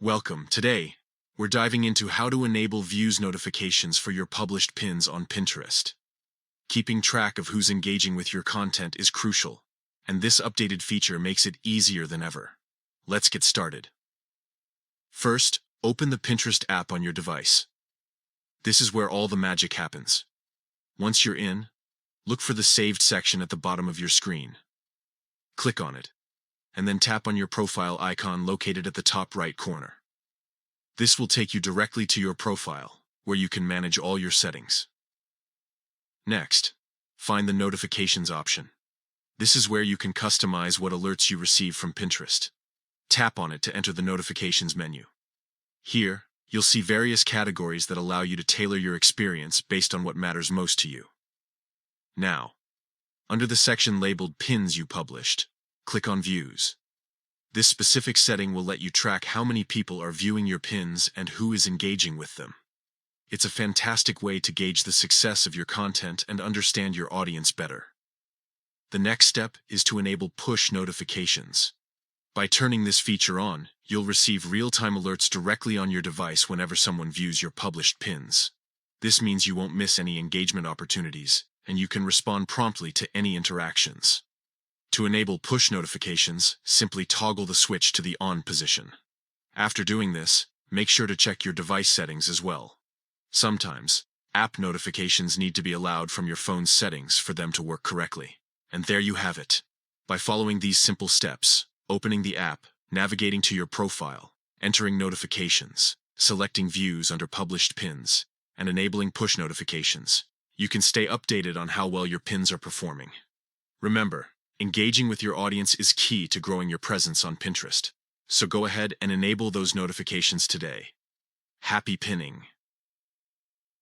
Welcome. Today, we're diving into how to enable views notifications for your published pins on Pinterest. Keeping track of who's engaging with your content is crucial, and this updated feature makes it easier than ever. Let's get started. First, open the Pinterest app on your device. This is where all the magic happens. Once you're in, look for the Saved section at the bottom of your screen. Click on it, and then tap on your profile icon located at the top right corner. This will take you directly to your profile, where you can manage all your settings. Next, find the Notifications option. This is where you can customize what alerts you receive from Pinterest. Tap on it to enter the Notifications menu. Here, you'll see various categories that allow you to tailor your experience based on what matters most to you. Now, under the section labeled Pins You Published, click on Views. This specific setting will let you track how many people are viewing your pins and who is engaging with them. It's a fantastic way to gauge the success of your content and understand your audience better. The next step is to enable push notifications. By turning this feature on, you'll receive real-time alerts directly on your device whenever someone views your published pins. This means you won't miss any engagement opportunities, and you can respond promptly to any interactions. To enable push notifications, simply toggle the switch to the on position. After doing this, make sure to check your device settings as well. Sometimes, app notifications need to be allowed from your phone's settings for them to work correctly. And there you have it. By following these simple steps, opening the app, navigating to your profile, entering notifications, selecting views under published pins, and enabling push notifications, you can stay updated on how well your pins are performing. Remember, engaging with your audience is key to growing your presence on Pinterest, so go ahead and enable those notifications today. Happy pinning!